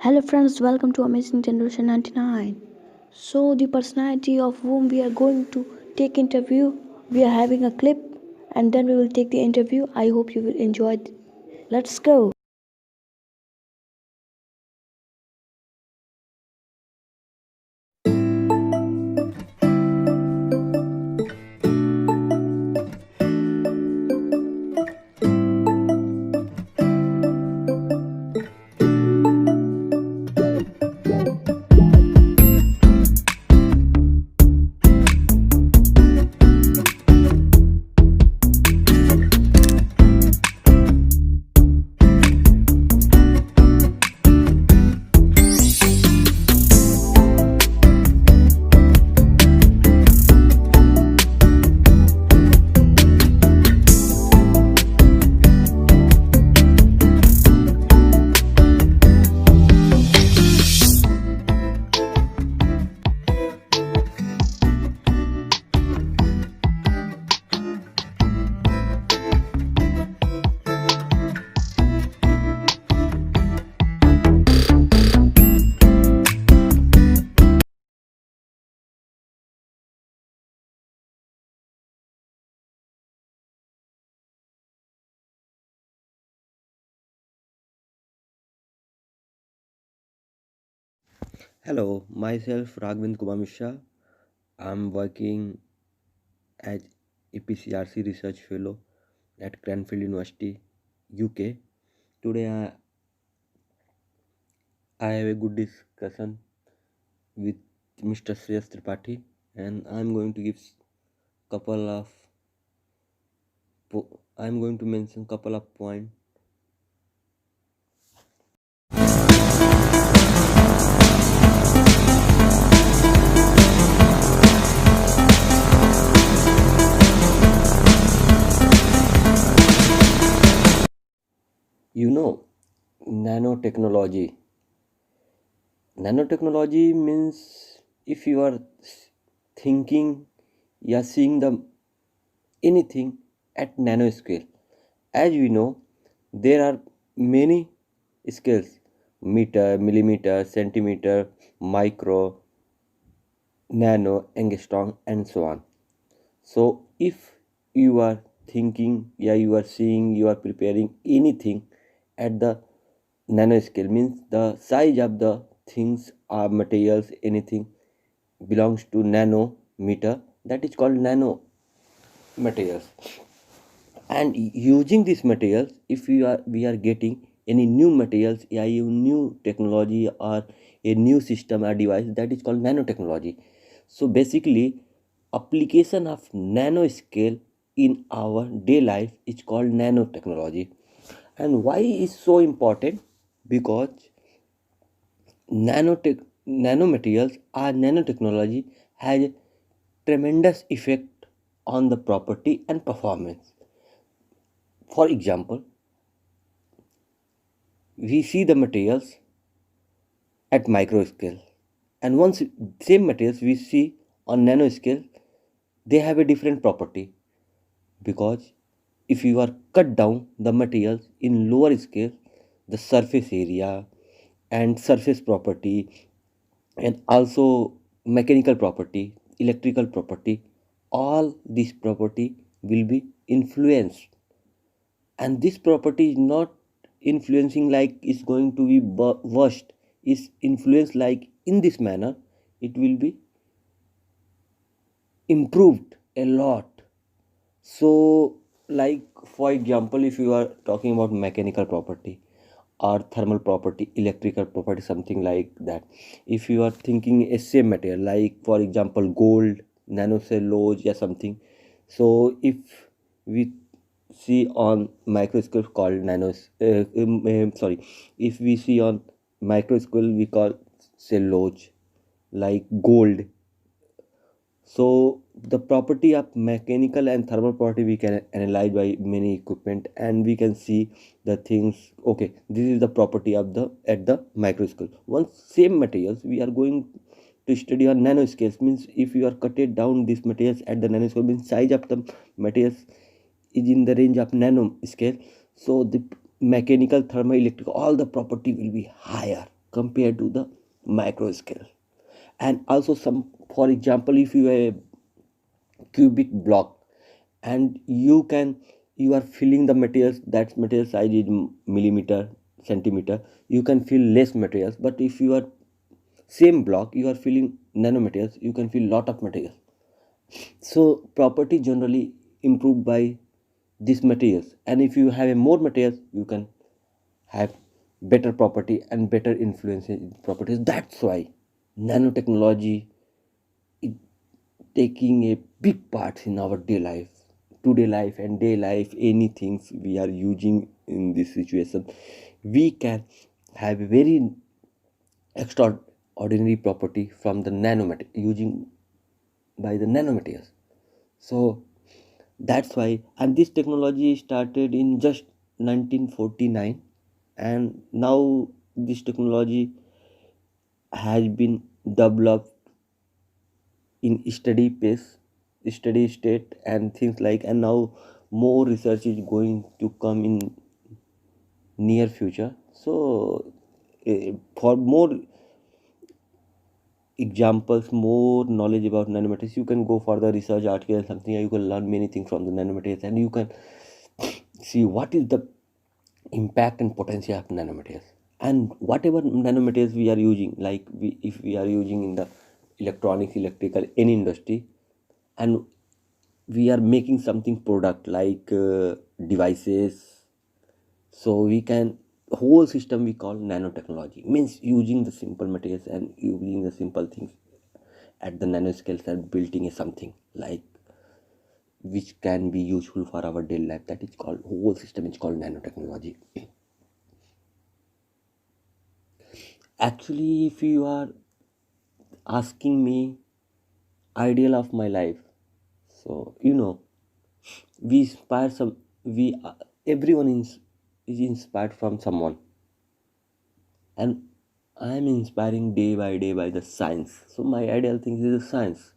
Hello friends, welcome to Amazing Generation 99. So the personality of whom we are going to take interview, we are having a clip and then we will take the interview. I hope you will enjoy it. Let's go. Hello, myself Raghavind Kumar Mishra. I'm working as EPCRC Research Fellow at Cranfield University, UK. Today I have a good discussion with Mr. Shreyas Tripathi, and couple of I'm going to mention couple of points. You know, nanotechnology. Nanotechnology means if you are thinking, you are seeing the anything at nanoscale. As we know, there are many scales: meter, millimeter, centimeter, micro, nano, angstrom, and so on. So, if you are thinking, yeah, you are seeing, you are preparing anything at the nanoscale, means the size of the things or materials, anything belongs to nanometer, that is called nano materials. And using these materials, if we are getting any new materials, a new technology or a new system or device, that is called nanotechnology. So basically, application of nanoscale in our day life is called nanotechnology. And why is so important? Because nanotech nanomaterials or nanotechnology has a tremendous effect on the property and performance. For example, we see the materials at micro scale, and once same materials we see on nano scale, they have a different property. Because if you are cut down the materials in lower scale, the surface area and surface property, and also mechanical property, electrical property, all this property will be influenced. And this property is not influencing like it's going to be worst, is influenced like in this manner, it will be improved a lot. So, like for example, if you are talking about mechanical property or thermal property, electrical property, something like that, if you are thinking a same material, like for example gold, nanocellulose or something, so if we see on microscope called sorry, if we see on microscope we call cellulose, like gold. So the property of mechanical and thermal property we can analyze by many equipment, and we can see the things. Okay, this is the property of the at the microscope. Once same materials we are going to study on nanoscales, means if you are cut it down these materials at the nanoscale, means size of the materials is in the range of nano scale. So the mechanical, thermal, electrical, all the property will be higher. compared to the micro scale. And also, some, for example, if you have a cubic block and you are filling the materials, that material size is millimeter, centimeter, you can fill less materials. But if you are same block, you are filling nanomaterials, you can fill lot of materials. So property generally improved by these materials, and if you have a more materials, you can have better property and better influence in properties. That's why nanotechnology is taking a big part in our day life, today life and day life. Anything we are using in this situation, we can have a very extraordinary property from the nanomaterial, using by the nanomaterials. So that's why, and this technology started in just 1949, and now this technology has been developed in study state and things like, and now more research is going to come in near future. So for more examples, more knowledge about nanomaterials, you can go for the research article and something, you can learn many things from the nanomaterials, and you can see what is the impact and potential of nanomaterials. And whatever nanomaterials we are using, like if we are using in the electronics, electrical, any industry, and we are making something product like devices, so we can, whole system we call nanotechnology, means using the simple materials and using the simple things at the nanoscales and building a something like which can be useful for our daily life. That is called, whole system is called nanotechnology. Actually, if you are asking me ideal of my life, so we inspire some, we everyone is inspired from someone, and I am inspiring day by day by the science. So my ideal thing is the science,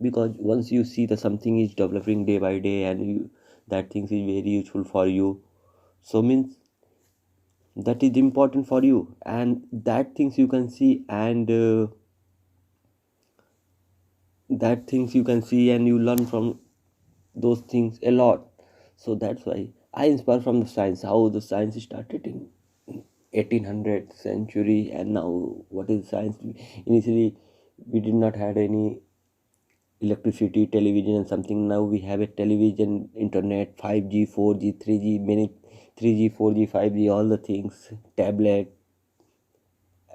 because once you see that something is developing day by day and that thing is very useful for you, so means that is important for you, and that things you can see, and that things you can see and you learn from those things a lot. So that's why I inspire from the science, how the science started in 1800 century, and now what is science. Initially we did not had any electricity, television and something. Now we have a television, internet, 5G, 4G, 3G, many 3G, 4G, 5G, all the things, tablet,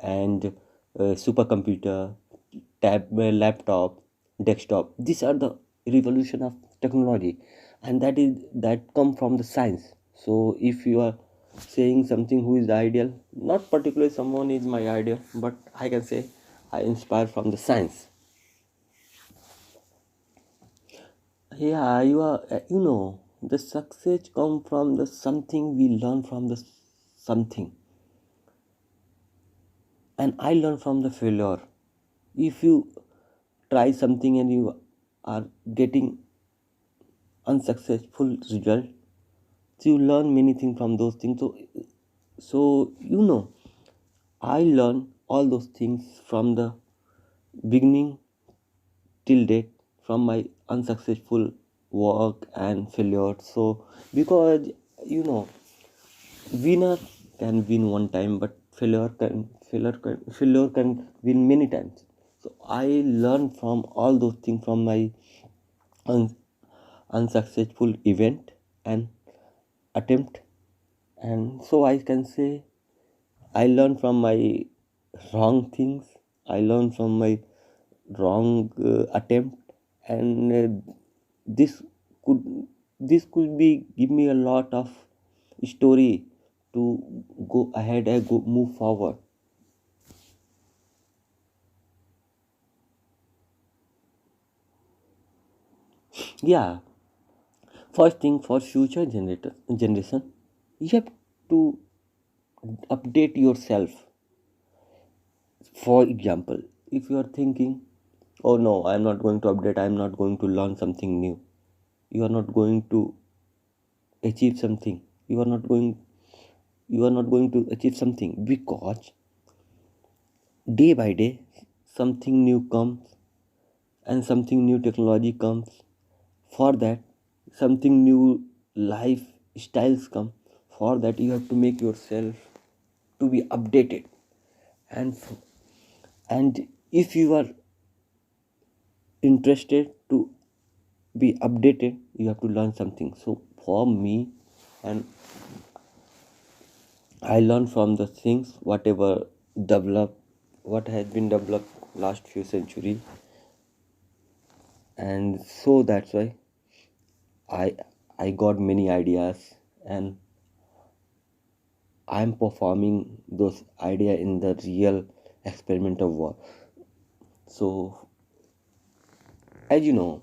and supercomputer, laptop, desktop. These are the revolution of technology, and that come from the science. So if you are saying something who is the ideal, not particularly someone is my ideal, but I can say I inspire from the science. Yeah, the success come from the something we learn from the something, and I learn from the failure. If you try something and you are getting unsuccessful result, so you learn many things from those things. So I learn all those things from the beginning till date, from my unsuccessful work and failure. So because you know winner can win one time, but failure can win many times. So I learn from all those things from my un- unsuccessful event and attempt. And so I can say I learn from my wrong things, I learn from my wrong attempt, and this could this could be give me a lot of story to go ahead and go move forward. Yeah, first thing, for future generation, you have to update yourself. For example, if you are thinking, oh no, I am not going to update, I am not going to learn something new, you are not going to achieve something, you are not going to achieve something, because day by day something new comes and something new technology comes. For that, something new life styles come. For that, you have to make yourself to be updated. And and if you are interested to be updated, you have to learn something. So for me, and I learn from the things whatever develop, what has been developed last few centuries, and so that's why I I got many ideas, and I'm performing those idea in the real experimental world. So as you know,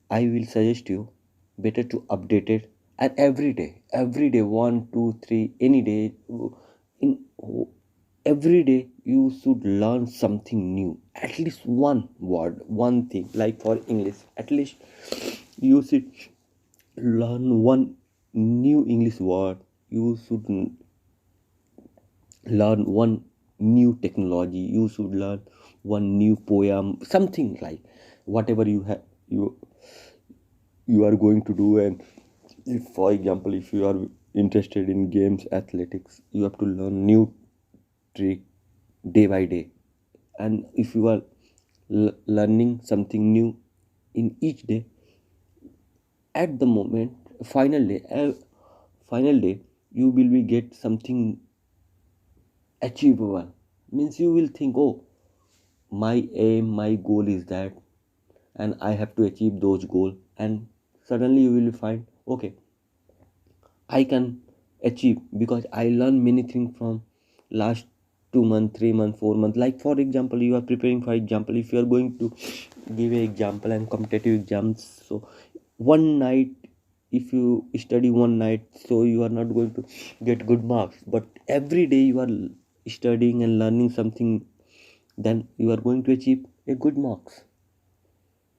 I will suggest you better to update it, and every day, one, two, three, any day, in every day you should learn something new. At least one word, one thing. Like for English, at least you should learn one new English word. You should learn one new technology. You should learn one new poem, something like whatever you have, you are going to do. And if for example, if you are interested in games, athletics, you have to learn new trick day by day. And if you are learning something new in each day, at the moment, final day, you will be get something achievable. Means you will think, oh, my aim, my goal is that, and I have to achieve those goals. And suddenly you will find, okay, I can achieve because I learned many things from last 2 months, 3 months, 4 months. Like for example, you are preparing for example, if you are going to give an example and competitive exams. So one night, if you study one night, so you are not going to get good marks. But every day you are studying and learning something, then you are going to achieve a good marks.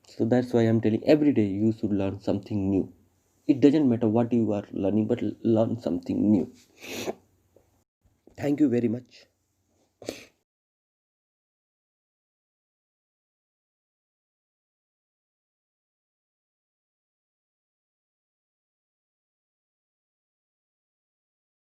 So that's why I'm telling, every day you should learn something new. It doesn't matter what you are learning, but learn something new. Thank you very much.